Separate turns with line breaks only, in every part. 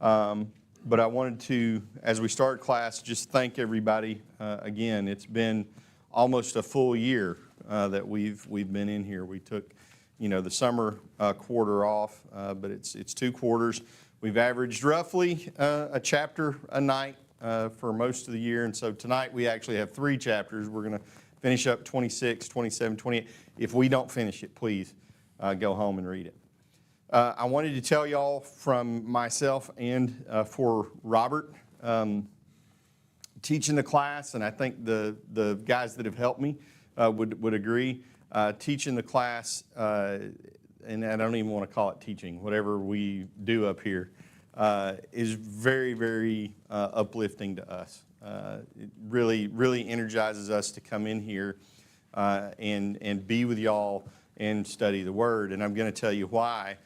But I wanted to, as we start class, just thank everybody again. It's been almost a full year that we've been in here. We took, the summer quarter off, but it's 2 quarters. We've averaged roughly a chapter a night for most of the year, and so tonight we actually have 3 chapters. We're going to finish up 26, 27, 28. If we don't finish it, please go home and read it. I wanted to tell y'all from myself and for Robert teaching the class, and I think the guys that have helped me would agree, teaching the class, and I don't even want to call it teaching, whatever we do up here, is very, very uplifting to us. It really energizes us to come in here and be with y'all and study the Word, and I'm going to tell you why.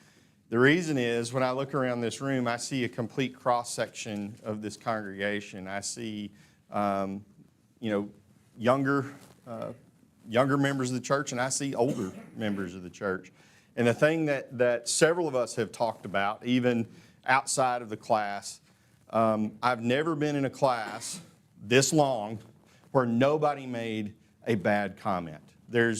The reason is, when I look around this room, I see a complete cross-section of this congregation. I see, younger members of the church, and I see older members of the church. And the thing that several of us have talked about, even outside of the class, I've never been in a class this long where nobody made a bad comment. There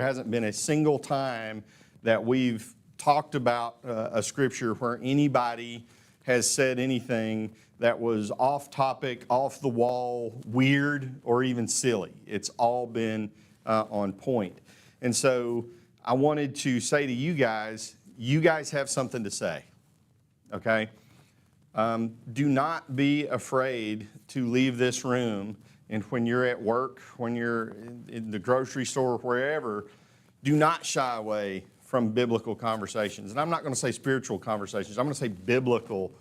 hasn't been a single time that we've talked about a scripture where anybody has said anything that was off topic, off the wall, weird, or even silly. It's all been on point. And so I wanted to say to you guys have something to say, okay? Do not be afraid to leave this room, and when you're at work, when you're in the grocery store, wherever, do not shy away from biblical conversations. And I'm not going to say spiritual conversations. I'm going to say biblical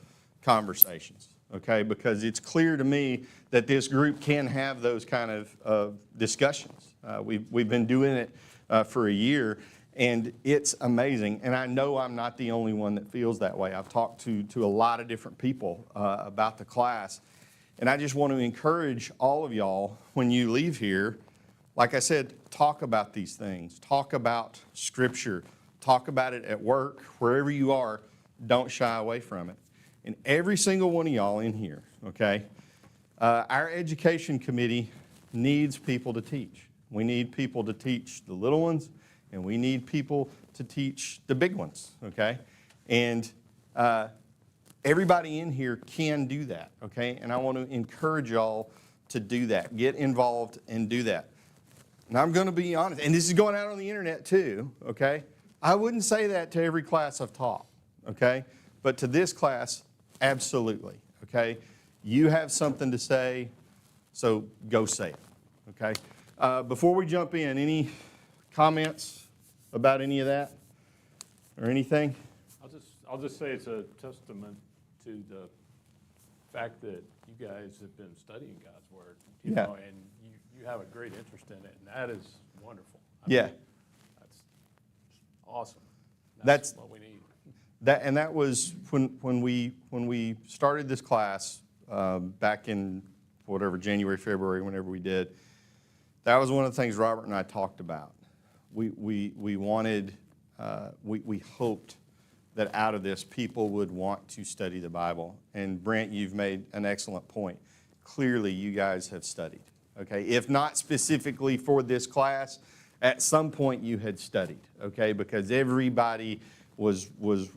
conversations, okay? Because it's clear to me that this group can have those kind of discussions. We've been doing it for a year, and it's amazing. And I know I'm not the only one that feels that way. I've talked to a lot of different people about the class. And I just want to encourage all of y'all, when you leave here, like I said, talk about these things. Talk about Scripture. Talk about it at work, wherever you are. Don't shy away from it. And every single one of y'all in here, okay, our education committee needs people to teach. We need people to teach the little ones, and we need people to teach the big ones, okay? And everybody in here can do that, okay? And I want to encourage y'all to do that. Get involved and do that. And I'm going to be honest, and this is going out on the internet too, okay? I wouldn't say that to every class I've taught, okay? But to this class, absolutely, okay? You have something to say, so go say it, okay? Before we jump in, any comments about any of that or anything?
I'll just say it's a testament to the fact that you guys have been studying God's Word, you know, and you have a great interest in it, and that is wonderful. I mean, that's awesome. That's what we need.
That was when we started this class back in whatever, January, February, whenever we did. That was one of the things Robert and I talked about. We wanted, we hoped that out of this people would want to study the Bible. And Brent, you've made an excellent point. Clearly, you guys have studied. Okay, if not specifically for this class, at some point you had studied, okay, because everybody was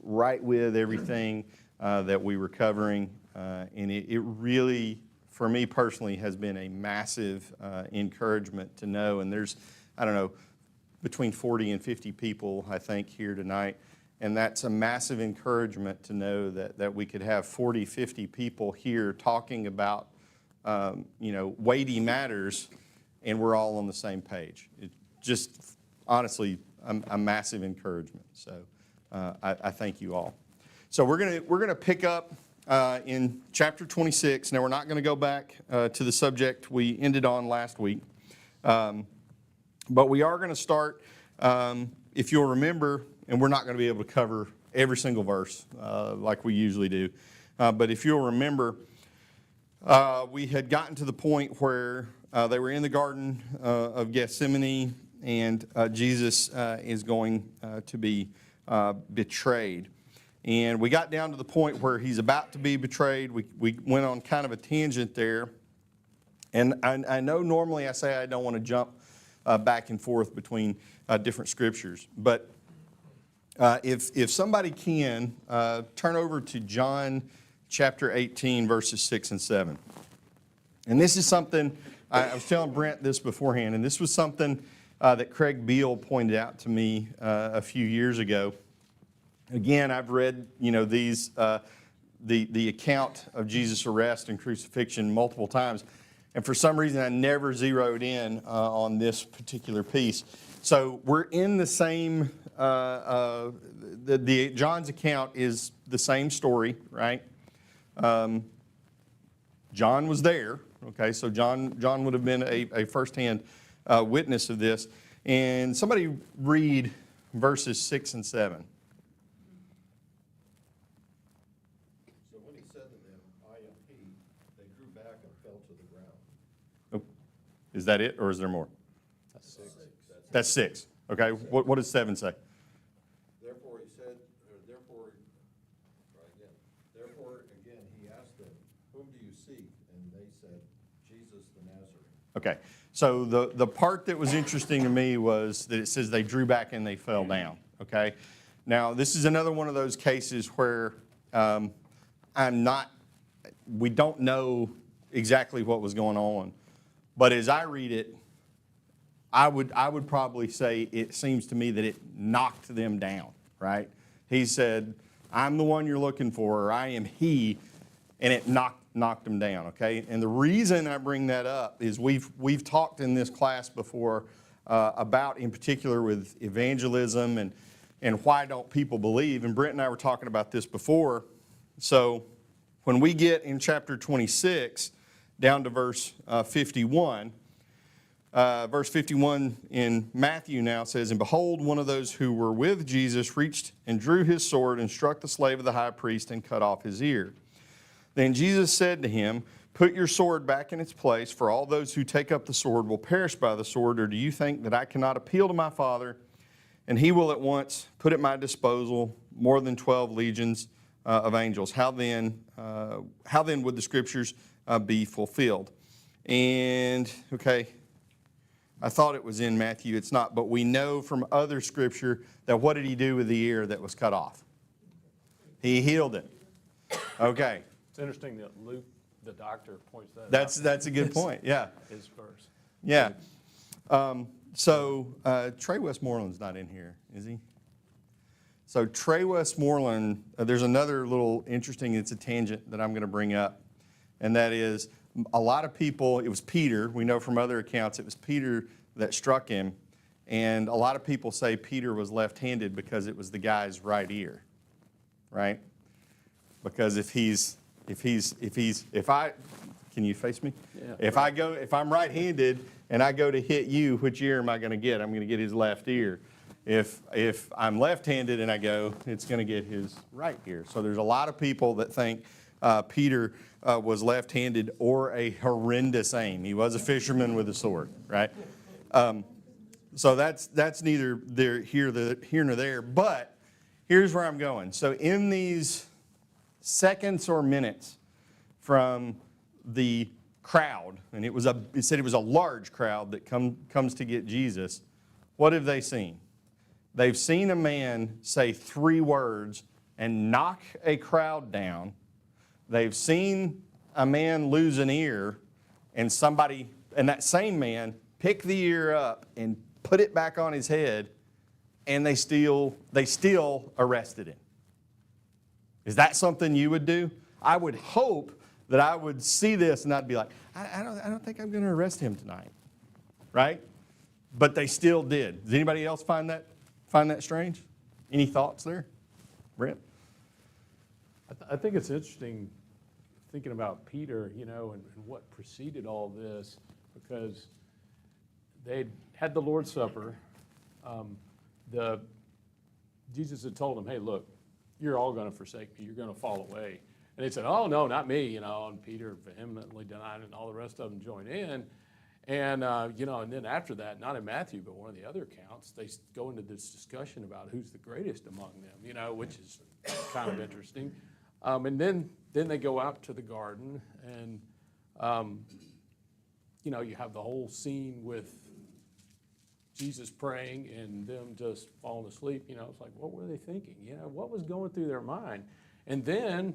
right with everything that we were covering, and it really, for me personally, has been a massive encouragement to know. And there's, I don't know, between 40 and 50 people, I think, here tonight, and that's a massive encouragement to know that we could have 40, 50 people here talking about weighty matters, and we're all on the same page. It just, honestly, a massive encouragement. So I thank you all. So we're gonna pick up in chapter 26. Now we're not going to go back to the subject we ended on last week, but we are going to start. If you'll remember, and we're not going to be able to cover every single verse like we usually do, but if you'll remember. We had gotten to the point where they were in the Garden of Gethsemane, and Jesus is going to be betrayed. And we got down to the point where he's about to be betrayed. We went on kind of a tangent there. And I know normally I say I don't want to jump back and forth between different scriptures. But if somebody can, turn over to John chapter 18, verses 6 and 7. And this is something, I was telling Brent this beforehand, and this was something that Craig Beal pointed out to me a few years ago. Again, I've read, these, the account of Jesus' arrest and crucifixion multiple times. And for some reason, I never zeroed in on this particular piece. So we're in the same, John's account is the same story, right? John was there, okay? So John would have been a firsthand witness of this. And somebody read verses 6 and 7.
So when he said to them, I am he, they drew back and fell to the ground.
Oh, is that it, or is there more?
That's 6.
That's 6. Okay, what does 7 say?
Therefore he said, therefore again he asked them, whom do you seek? And they said, Jesus the Nazarene.
Okay, so the part that was interesting to me was that it says they drew back and they fell down, okay? Now, this is another one of those cases where we don't know exactly what was going on. But as I read it, I would probably say it seems to me that it knocked them down, right? He said, I'm the one you're looking for, or I am he, and it knocked them down, okay? And the reason I bring that up is we've talked in this class before about, in particular, with evangelism and why don't people believe. And Brent and I were talking about this before. So when we get in chapter 26 down to verse 51, verse 51 in Matthew now says, And behold, one of those who were with Jesus reached and drew his sword and struck the slave of the high priest and cut off his ear. Then Jesus said to him, Put your sword back in its place, for all those who take up the sword will perish by the sword. Or do you think that I cannot appeal to my Father, and he will at once put at my disposal more than 12 legions of angels? How then would the scriptures be fulfilled? And, okay, I thought it was in Matthew. It's not, but we know from other scripture that what did he do with the ear that was cut off? He healed it. Okay.
It's interesting that Luke, the doctor, points that out.
That's a good point, yeah.
His verse.
Yeah. So Trey Westmoreland's not in here, is he? So Trey Westmoreland, there's another little interesting, it's a tangent that I'm going to bring up, and that is a lot of people, it was Peter, we know from other accounts, it was Peter that struck him, and a lot of people say Peter was left-handed because it was the guy's right ear, right? Because if can you face me?
Yeah.
If I'm right-handed and I go to hit you, which ear am I going to get? I'm going to get his left ear. If I'm left-handed and I go, it's going to get his right ear. So there's a lot of people that think Peter was left-handed or a horrendous aim. He was a fisherman with a sword, right? So that's neither here nor there. But here's where I'm going. So in these seconds or minutes from the crowd, and it said it was a large crowd that comes to get Jesus, what have they seen? They've seen a man say 3 words and knock a crowd down. They've seen a man lose an ear and that same man pick the ear up and put it back on his head, and they still arrested him. Is that something you would do? I would hope that I would see this and I'd be like, I don't think I'm going to arrest him tonight, right? But they still did. Does anybody else find that strange? Any thoughts there? Brent?
I think it's interesting thinking about Peter, and what preceded all this, because they had the Lord's Supper. Jesus had told them, hey, look, you're all going to forsake me. You're going to fall away. And they said, oh, no, not me, and Peter vehemently denied it, and all the rest of them joined in. And, and then after that, not in Matthew, but one of the other accounts, they go into this discussion about who's the greatest among them, which is kind of interesting. And then they go out to the garden, and, you have the whole scene with Jesus praying and them just falling asleep. It's like, what were they thinking? What was going through their mind? And then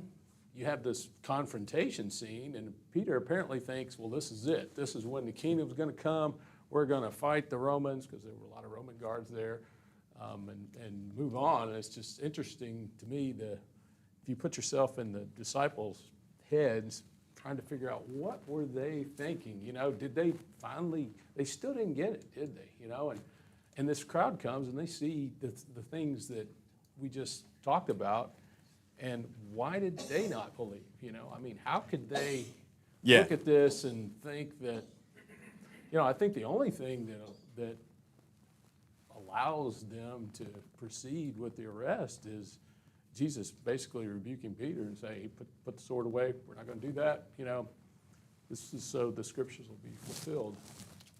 you have this confrontation scene, and Peter apparently thinks, well, this is it. This is when the kingdom's going to come. We're going to fight the Romans, because there were a lot of Roman guards there, and move on. And it's just interesting to me if you put yourself in the disciples' heads, trying to figure out what were they thinking. Did they finally, they still didn't get it, did they? And this crowd comes, and they see the things that we just talked about. And why did they not believe? How could they look at this and think that, I think the only thing that allows them to proceed with the arrest is Jesus basically rebuking Peter and saying, hey, put the sword away. We're not going to do that. This is so the scriptures will be fulfilled.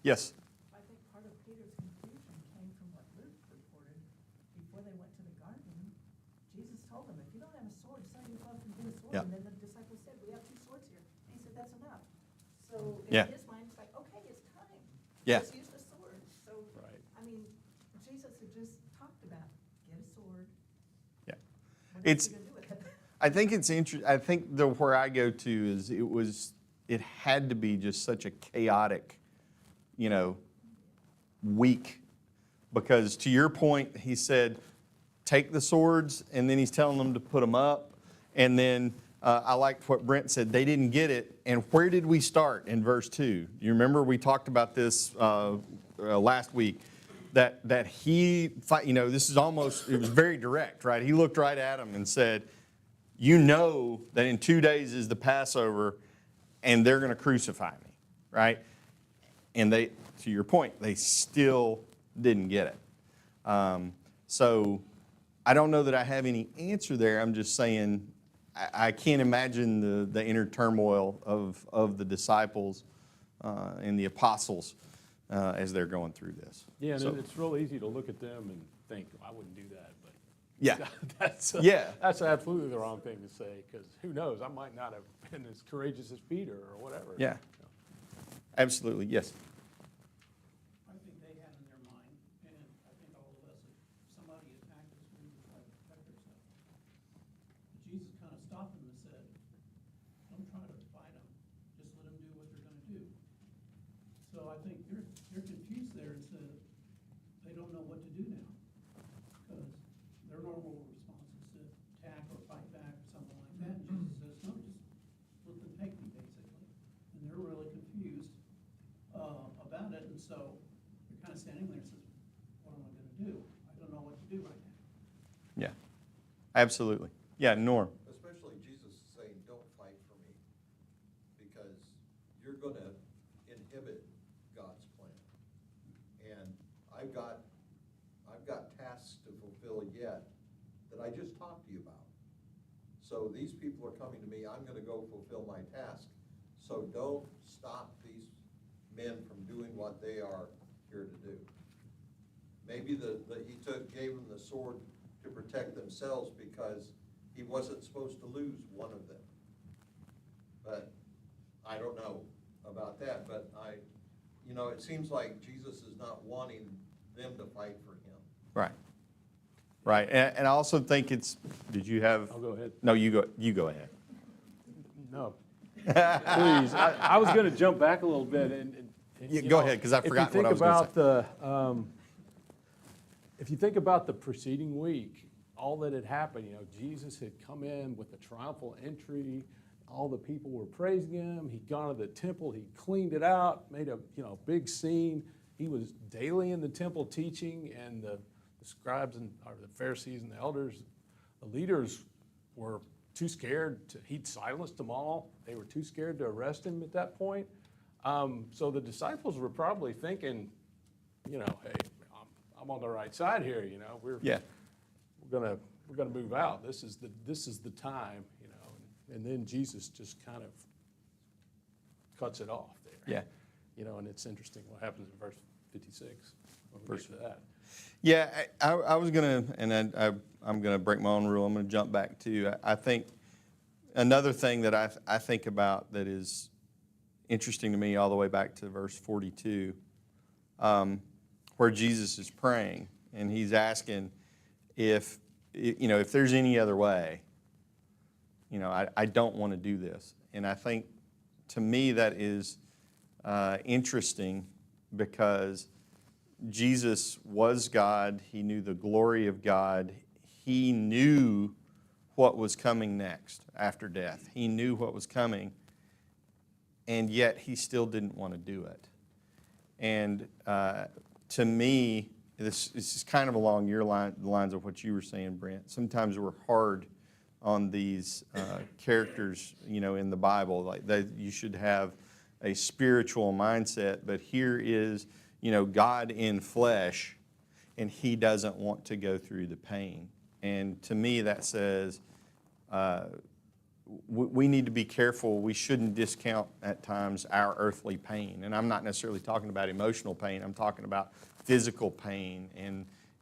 Yes.
I think part of Peter's confusion came from what Luke reported. Before they went to the garden, Jesus told them, if you don't have a sword, somebody will come and get a sword.
Yeah.
And then the disciples said, we have 2 swords here. And he said, that's enough. So in
Yeah.
his mind, it's like, okay, it's time.
Yeah.
Let's use the sword. So,
Right.
Jesus had just talked about, get a sword.
Yeah.
What are you
It's,
going to do with it?
I think it's interesting. I think where I go to is it had to be just such a chaotic, week, because to your point, he said, take the swords, and then he's telling them to put them up, and then I liked what Brent said. They didn't get it, and where did we start in verse 2? You remember we talked about this last week. That he, this is almost, it was very direct, right? He looked right at him and said, that in 2 days is the Passover, and they're going to crucify me, right? And they, to your point, they still didn't get it. So I don't know that I have any answer there. I'm just saying I can't imagine the inner turmoil of the disciples and the apostles as they're going through this.
Yeah, and
So,
it's real easy to look at them and think, I wouldn't do that. But
yeah,
that's absolutely the wrong thing to say, because who knows? I might not have been as courageous as Peter or whatever.
yeah, absolutely, yes.
I think they had in their mind, and I think all of us, if somebody attacked us, we would try to protect ourselves. But Jesus kind of stopped them and said, don't try to fight them, just let them do what they're going to do. So I think they're confused there and said, they don't know what to do now. Because their normal response is to attack or fight back or something like that. And Jesus says, no, just let them take me, basically. And they're really confused about it, and so they're kind of standing there and says, what am I going to do? I don't know what to do right now.
Yeah, absolutely. Yeah, Norm.
Especially Jesus saying, don't fight for me, because you're going to inhibit God's plan. And I've got tasks to fulfill yet that I just talked to you about. So these people are coming to me, I'm going to go fulfill my task. So don't stop these men from doing what they are here to do. Maybe gave them the sword to protect themselves because he wasn't supposed to lose one of them. But I don't know about that, but it seems like Jesus is not wanting them to fight for him.
Right. Right. And I also think did you have?
I'll go ahead.
No, you go ahead.
No. Please. I was going to jump back a little bit. And
Go ahead, because I forgot what I was going to say.
If you think about the preceding week, all that had happened, Jesus had come in with a triumphal entry. All the people were praising him. He'd gone to the temple. He cleaned it out, made a big scene. He was daily in the temple teaching, and the scribes or the Pharisees and the elders, the leaders were too scared. He'd silenced them all. They were too scared to arrest him at that point. So the disciples were probably thinking, hey, I'm on the right side here. We're gonna move out. This is the time. And then Jesus just kind of cuts it off there.
Yeah.
and it's interesting what happens in verse 56 when we get to that.
Yeah, I was going to, and I'm going to break my own rule. I'm going to jump back to, I think another thing that I think about that is interesting to me all the way back to verse 42, where Jesus is praying, and he's asking if there's any other way, I don't want to do this. And I think, to me, that is interesting because Jesus was God. He knew the glory of God. He knew what was coming next after death. He knew what was coming, and yet he still didn't want to do it. And to me, this is kind of along the lines of what you were saying, Brent. Sometimes we're hard on these characters, in the Bible. Like you should have a spiritual mindset, but here is, God in flesh, and he doesn't want to go through the pain. And to me, that says we need to be careful. We shouldn't discount at times our earthly pain. And I'm not necessarily talking about emotional pain. I'm talking about physical pain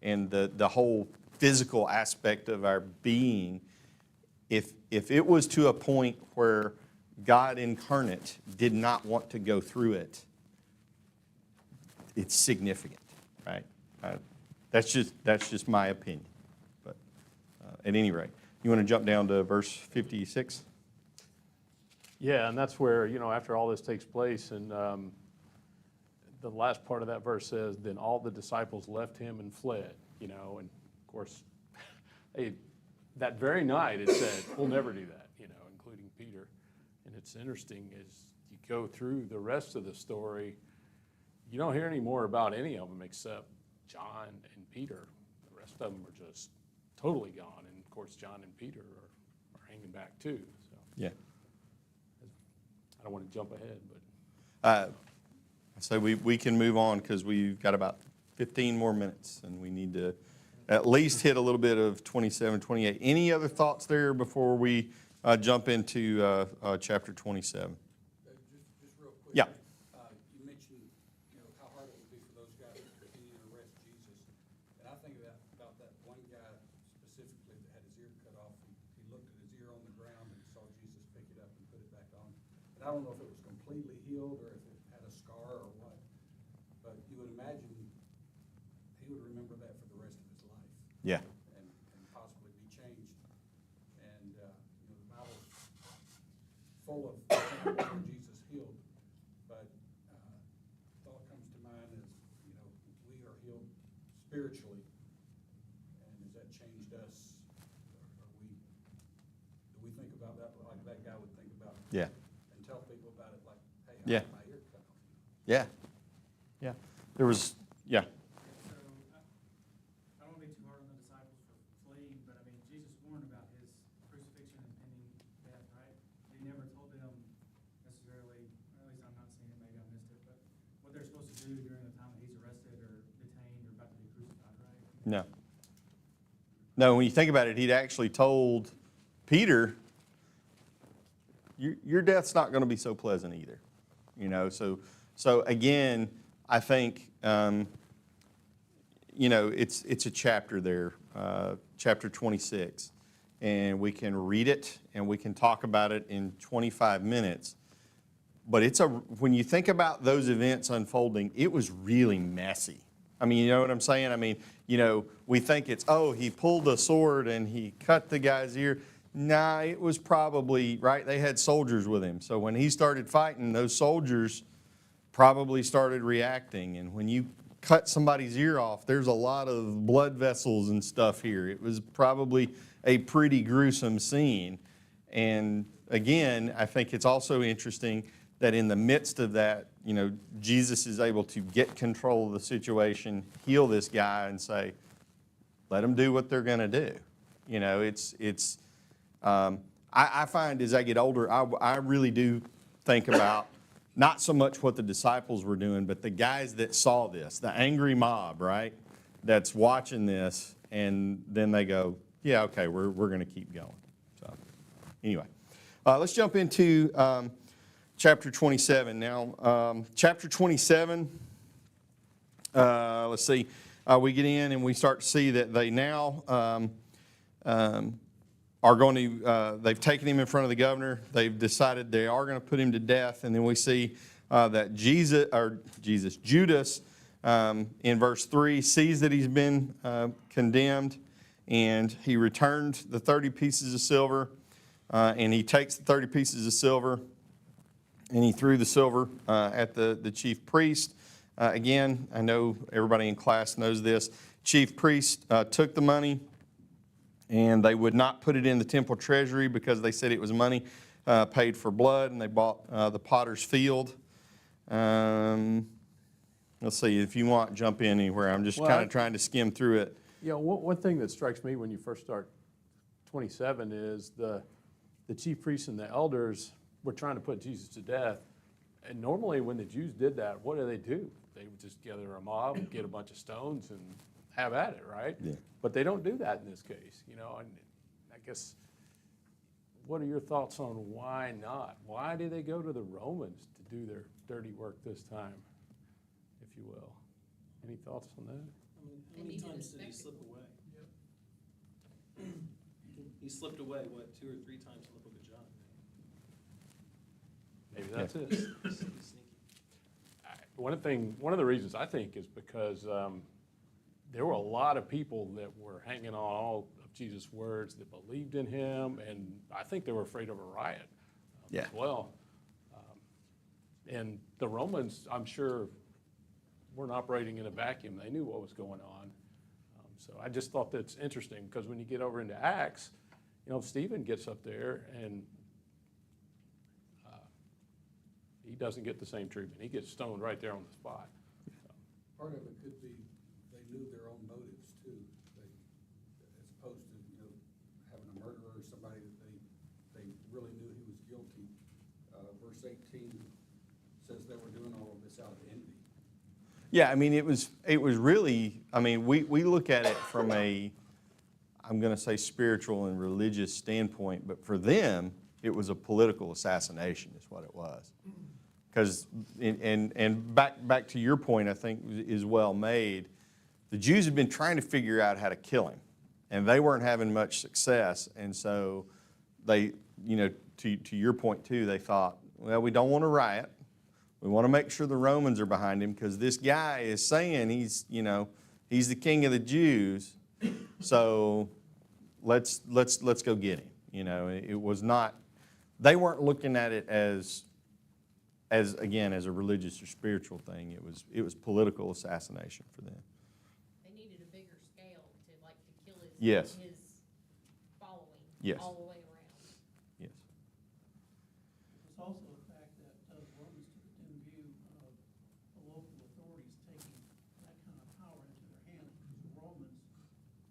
and the whole physical aspect of our being. If it was to a point where God incarnate did not want to go through it, it's significant, right? That's just my opinion. But at any rate, you want to jump down to verse 56?
Yeah, and that's where, after all this takes place, and the last part of that verse says, then all the disciples left him and fled, and of course, that very night it said, we'll never do that, including Peter. And it's interesting as you go through the rest of the story, you don't hear any more about any of them except John and Peter. The rest of them are just totally gone. And of course, John and Peter are hanging back too. So
Yeah.
I don't want to jump ahead, but.
So we can move on because we've got about 15 more minutes and we need to at least hit a little bit of 27, 28. Any other thoughts there before we jump into chapter 27?
Just real quick.
Yeah.
You mentioned, how hard it would be for those guys to continue to arrest Jesus. And I think about that one guy specifically that had his ear cut off. He looked at his ear on the ground and saw Jesus pick it up and put it back on. And I don't know if it was completely healed or if it had a scar or what. But you would imagine he would remember that for the rest of his life.
Yeah.
And possibly be changed. And, the Bible's full of examples where Jesus healed. But thought comes to mind is, we are healed spiritually. And has that changed us? Do we think about that like that guy would think about?
Yeah.
And tell people about it like, hey, I
Yeah.
had my ear cut off.
Yeah. Yeah. There was, yeah.
So, I don't want to be too hard on the disciples for fleeing, but I mean, Jesus warned about his crucifixion and pending death, right? He never told them necessarily, or at least I'm not seeing it, maybe I missed it, but what they're supposed to do during the time that he's arrested or detained or about to be crucified, right?
No. No, when you think about it, he'd actually told Peter, your death's not going to be so pleasant either. So again, I think, it's a chapter there, chapter 26. And we can read it and we can talk about it in 25 minutes. But when you think about those events unfolding, it was really messy. I mean, you know what I'm saying? I mean, we think it's, he pulled a sword and he cut the guy's ear. Nah, it was probably, right, they had soldiers with him. So when he started fighting, those soldiers probably started reacting. And when you cut somebody's ear off, there's a lot of blood vessels and stuff here. It was probably a pretty gruesome scene. And again, I think it's also interesting that in the midst of that, Jesus is able to get control of the situation, heal this guy, and say, let them do what they're going to do. I find as I get older, I really do think about not so much what the disciples were doing, but the guys that saw this, the angry mob, right, that's watching this, and then they go, yeah, okay, we're going to keep going. So anyway, let's jump into chapter 27. Now, chapter 27, let's see, we get in and we start to see that they now are going to, they've taken him in front of the governor. They've decided they are going to put him to death. And then we see that Judas, in verse 3, sees that he's been condemned, and he returned the 30 pieces of silver, and he takes the 30 pieces of silver, and he threw the silver at the chief priest. Again, I know everybody in class knows this. Chief priest took the money, and they would not put it in the temple treasury because they said it was money paid for blood, and they bought the potter's field. Let's see, if you want, jump in anywhere. I'm just kind of trying to skim through it.
You know, one thing that strikes me when you first start 27 is the chief priests and the elders were trying to put Jesus to death. And normally when the Jews did that, what do? They would just gather a mob, get a bunch of stones, and have at it, right? Yeah. But they don't do that in this case, you know. And I guess, what are your thoughts on why not? Why do they go to the Romans to do their dirty work this time, if you will? Any thoughts on that?
I mean, how many times did he slip away? Yep. He slipped away, what, 2 or 3 times in the book of John?
Maybe that's it. One of the reasons I think is because there were a lot of people that were hanging on all of Jesus' words that believed in him, and I think they were afraid of a riot as well. And the Romans, I'm sure, weren't operating in a vacuum. They knew what was going on. So I just thought that's interesting, because when you get over into Acts, you know, Stephen gets up there and he doesn't get the same treatment. He gets stoned right there on the spot. So.
Part of it could be they knew their own motives too. As opposed to, you know, having a murderer or somebody that they really knew he was guilty. Verse 18 says they were doing all of this out of envy.
Yeah, I mean, it was really, I mean, we look at it from a, I'm going to say spiritual and religious standpoint, but for them, it was a political assassination is what it was. Because, and back to your point, I think is well made, the Jews had been trying to figure out how to kill him, and they weren't having much success, and so they, you know, to your point too, they thought, well, we don't want to riot. We want to make sure the Romans are behind him, because this guy is saying he's, you know, he's the king of the Jews, so let's go get him. You know, it was not, they weren't looking at it as again, as a religious or spiritual thing. It was political assassination for them.
They needed a bigger scale to kill his,
yes.
his following
yes.
all the way around.
Yes.
It's also the fact that the Romans took it in view of the local authorities taking that kind of power into their hands, because the Romans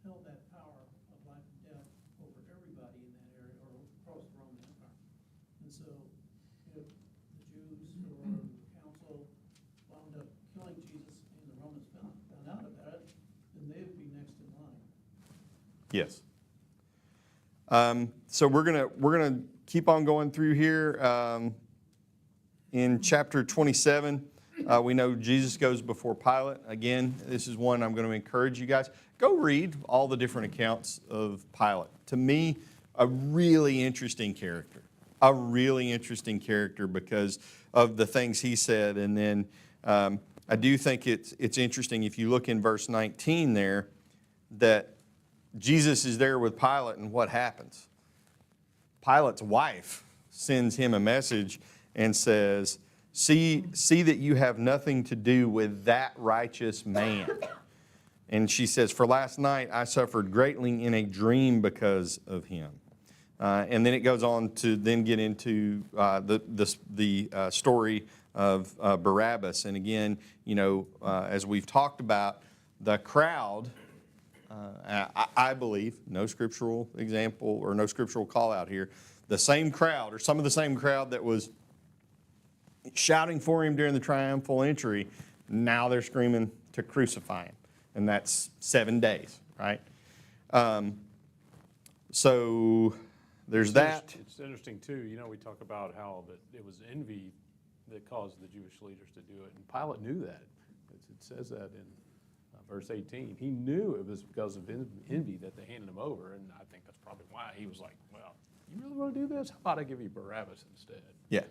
held that power of life and death over everybody in that area, or across the Roman Empire. And so if the Jews or the council wound up killing Jesus and the Romans found out about it, then they would be next in line.
Yes. So we're gonna keep on going through here. In chapter 27, we know Jesus goes before Pilate. Again, this is one I'm going to encourage you guys. Go read all the different accounts of Pilate. To me, a really interesting character. A really interesting character because of the things he said. And then I do think it's interesting if you look in verse 19 there, that Jesus is there with Pilate, and what happens? Pilate's wife sends him a message and says, see that you have nothing to do with that righteous man. And she says, for last night I suffered greatly in a dream because of him. And then it goes on to then get into the story of Barabbas. And again, you know, as we've talked about, the crowd, I believe, no scriptural example or no scriptural call out here, the same crowd or some of the same crowd that was shouting for him during the triumphal entry, now they're screaming to crucify him. And that's 7 days, right? So there's that.
It's interesting too, you know, we talk about how that it was envy that caused the Jewish leaders to do it, and Pilate knew that. It says that in verse 18. He knew it was because of envy that they handed him over, and I think that's probably why he was like, well, you really want to do this? How about I give you Barabbas instead?
Yeah.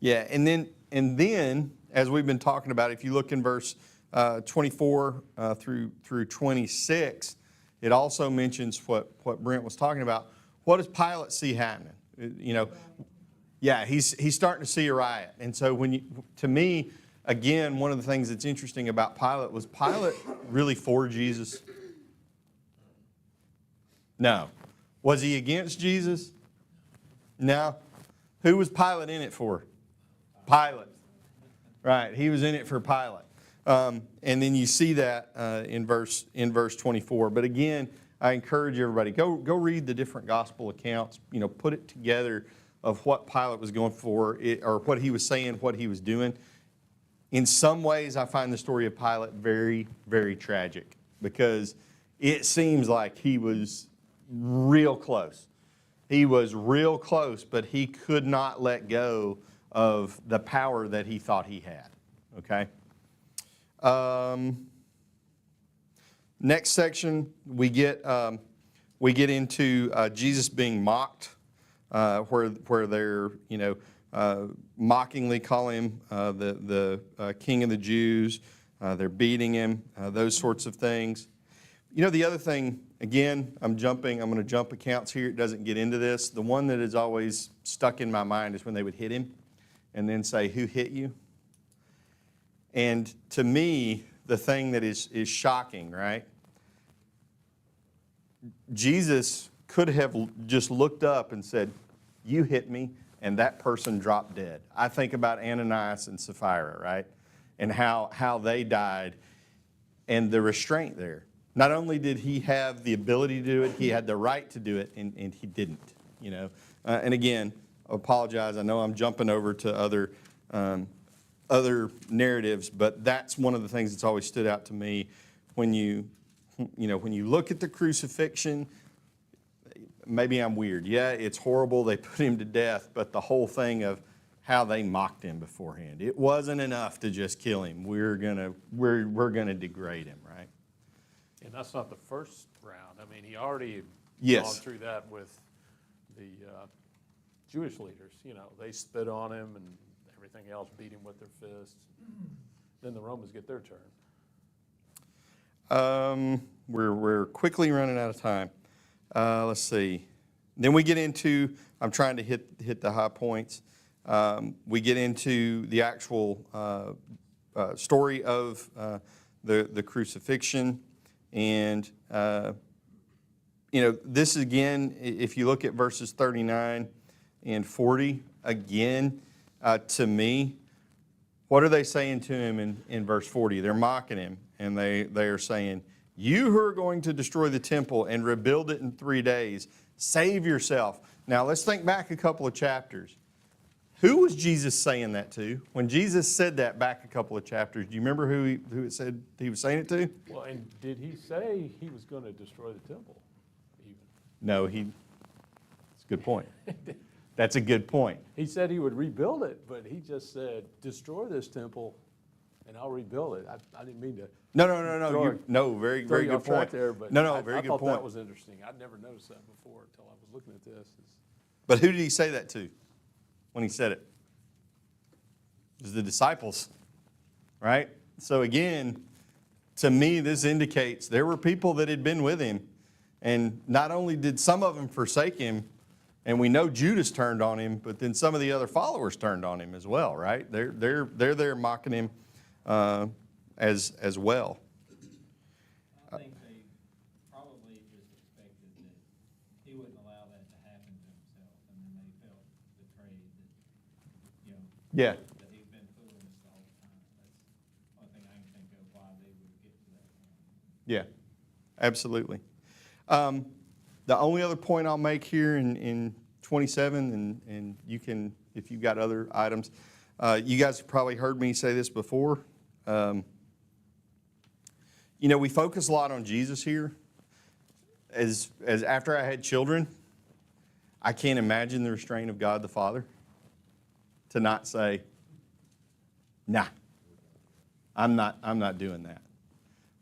Yeah, and then as we've been talking about, if you look in verse 24 through 26, it also mentions what Brent was talking about. What does Pilate see happening? You know, yeah, he's starting to see a riot. And so to me, again, one of the things that's interesting about Pilate was Pilate really for Jesus? No. Was he against Jesus? No. Who was Pilate in it for? Pilate. Right, he was in it for Pilate. And then you see that in verse 24. But again, I encourage everybody, go read the different gospel accounts, you know, put it together of what Pilate was going for, or what he was saying, what he was doing. In some ways, I find the story of Pilate very, very tragic, because it seems like he was real close. He was real close, but he could not let go of the power that he thought he had. Okay? Next section, we get into Jesus being mocked, where they're, you know, mockingly call him the king of the Jews. They're beating him, those sorts of things. You know, the other thing, again, I'm going to jump accounts here. It doesn't get into this. The one that is always stuck in my mind is when they would hit him and then say, "Who hit you?" And to me, the thing that is shocking, right? Jesus could have just looked up and said, "You hit me," and that person dropped dead. I think about Ananias and Sapphira, right? And how they died, and the restraint there. Not only did he have the ability to do it, he had the right to do it, and he didn't, you know. And again, I apologize. I know I'm jumping over to other narratives, but that's one of the things that's always stood out to me when you look at the crucifixion. Maybe I'm weird. Yeah, it's horrible. They put him to death, but the whole thing of how they mocked him beforehand. It wasn't enough to just kill him. We're gonna degrade him, right?
And that's not the first round. I mean, he already
Yes.
gone through that with the Jewish leaders. You know, they spit on him and everything else, beat him with their fists. Then the Romans get their turn.
We're quickly running out of time. Let's see. Then we get into, I'm trying to hit the high points. We get into the actual story of the crucifixion. And, you know, this again, if you look at verses 39 and 40, again, to me, what are they saying to him in verse 40? They're mocking him, and they are saying, "You who are going to destroy the temple and rebuild it in 3 days, save yourself." Now, let's think back a couple of chapters. Who was Jesus saying that to? When Jesus said that back a couple of chapters, do you remember who it said he was saying it to?
Well, and did he say he was going to destroy the temple even?
No, it's a good point. That's a good point.
He said he would rebuild it, but he just said, destroy this temple and I'll rebuild it. I didn't mean to
No, very
throw you
good
off track
point.
there, but
Very
I
good
thought
point.
that was interesting. I'd never noticed that before until I was looking at this.
But who did he say that to when he said it? It was the disciples, right? So again, to me, this indicates there were people that had been with him, and not only did some of them forsake him, and we know Judas turned on him, but then some of the other followers turned on him as well, right? They're there mocking him as well.
I think they probably just expected that he wouldn't allow that to happen to himself, and then they felt betrayed that, you know,
Yeah.
that he'd been fooling us the whole time. That's the only thing I can think of why they would get to that point.
Yeah, absolutely. The only other point I'll make here in 27, and you can, if you've got other items, you guys have probably heard me say this before. You know, we focus a lot on Jesus here. As after I had children, I can't imagine the restraint of God the Father to not say, nah, I'm not doing that.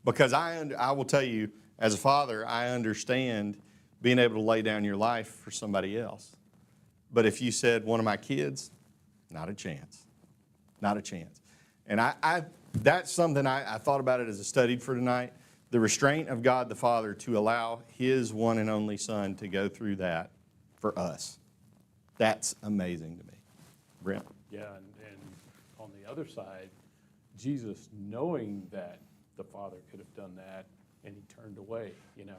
Because I will tell you, as a father, I understand being able to lay down your life for somebody else. But if you said one of my kids, not a chance. Not a chance. And that's something I thought about it as I studied for tonight. The restraint of God the Father to allow His one and only Son to go through that for us. That's amazing to me. Brent?
Yeah, and on the other side, Jesus knowing that the Father could have done that, and He turned away, you know.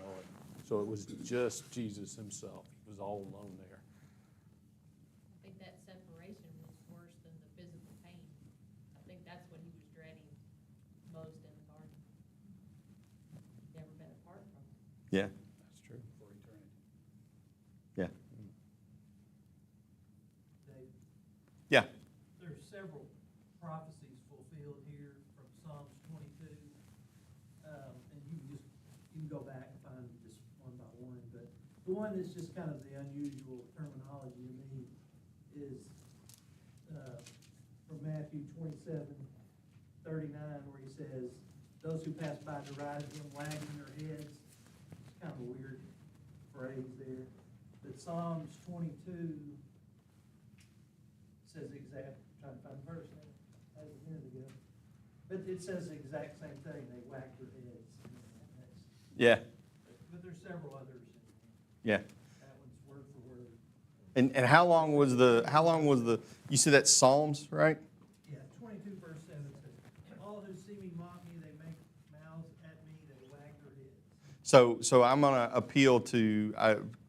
And so it was just Jesus Himself. He was all alone there.
I think that separation was worse than the physical pain. I think that's what he was dreading most in the garden. Never been apart from him.
Yeah.
That's true.
For eternity.
Yeah.
Dave,
Yeah.
there's several prophecies fulfilled here from Psalms 22. And you can go back and find just one by one, but the one that's just kind of the unusual terminology to me is from Matthew 27:39, where he says, "Those who pass by derided him, wagging their heads." It's kind of a weird phrase there. But Psalms 22 says the exact, trying to find the verse now, that was a minute ago. But it says the exact same thing, they whack their heads.
Yeah.
But there's several others.
Yeah.
That one's word for word.
And how long was the, you said that's Psalms, right?
Yeah, 22 verse 7 says, "All who see me mock me, they make mouths at me, they wag their heads."
So I'm going to appeal to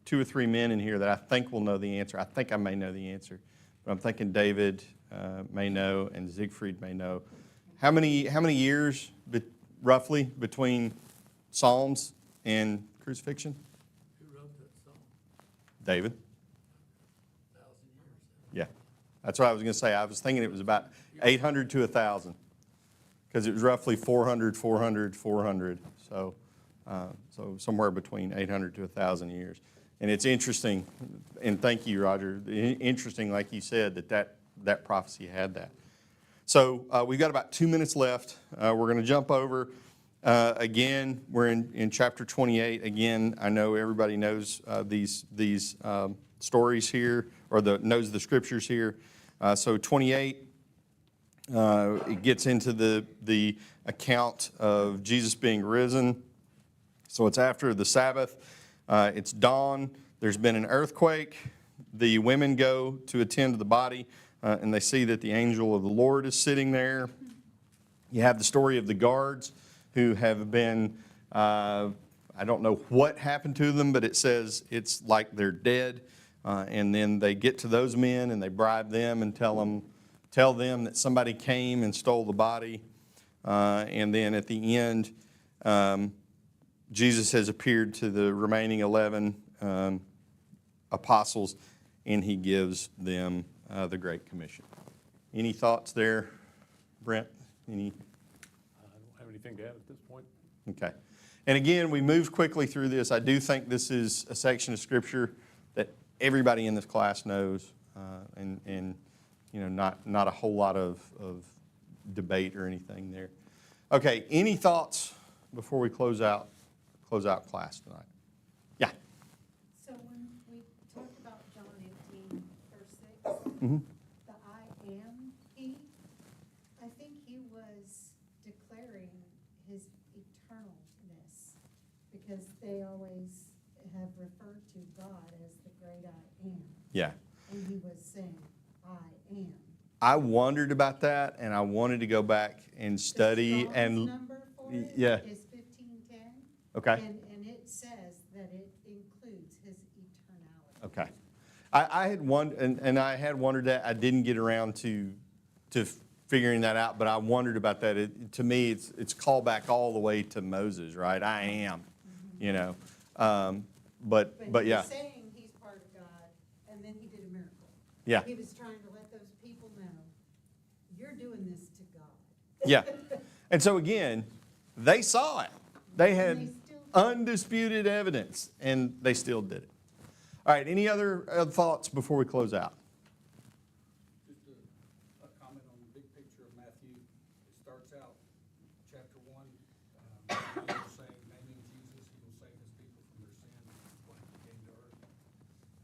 2 or 3 men in here that I think will know the answer. I think I may know the answer. But I'm thinking David may know and Siegfried may know. How many years roughly between Psalms and crucifixion?
Who wrote that song?
David?
1,000 years.
Yeah. That's what I was going to say. I was thinking it was about 800 to 1,000 because it was roughly 400, 400, 400. So somewhere between 800 to 1,000 years. And it's interesting, and thank you, Roger, interesting, like you said, that prophecy had that. So we've got about 2 minutes left. We're going to jump over. Again, we're in chapter 28. Again, I know everybody knows these stories here, or knows the scriptures here. So 28, it gets into the account of Jesus being risen. So it's after the Sabbath. It's dawn. There's been an earthquake. The women go to attend to the body, and they see that the angel of the Lord is sitting there. You have the story of the guards who have been, I don't know what happened to them, but it says it's like they're dead. And then they get to those men and they bribe them and tell them that somebody came and stole the body. And then at the end, Jesus has appeared to the remaining 11 apostles, and he gives them the Great Commission. Any thoughts there, Brent?
I don't have anything to add at this point.
Okay. And again, we moved quickly through this. I do think this is a section of Scripture that everybody in this class knows, and you know, not a whole lot of debate or anything there. Okay. Any thoughts before we close out class tonight? Yeah.
So when we talked about John 18, verse 6,
Mm-hmm.
the I am He, I think he was declaring his eternalness, because they always have referred to God as the great I am.
Yeah.
And he was saying, I am.
I wondered about that, and I wanted to go back and study.
The Strong's
and
number for it
yeah.
is 1510.
Okay.
And it says that it includes his eternality.
Okay. I had I had wondered that. I didn't get around to figuring that out, but I wondered about that. To me, it's called back all the way to Moses, right? I am, you know. But
he
yeah.
was saying he's part of God, and then he did a miracle.
Yeah.
He was trying to let those people know, you're doing this to God.
Yeah. And so again, they saw it. They had
And they still did.
undisputed evidence, and they still did it. All right, any other thoughts before we close out?
Just a comment on the big picture of Matthew. It starts out, chapter 1, he will say, naming Jesus, he will save his people from their sins, what he came to earth.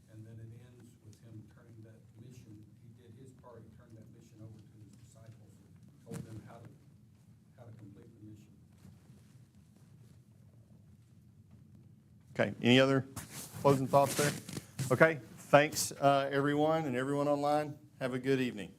And then it ends with him turning that mission. He did his part, he turned that mission over to his disciples, told them how to complete the mission.
Okay, any other closing thoughts there? Okay, thanks everyone and everyone online. Have a good evening.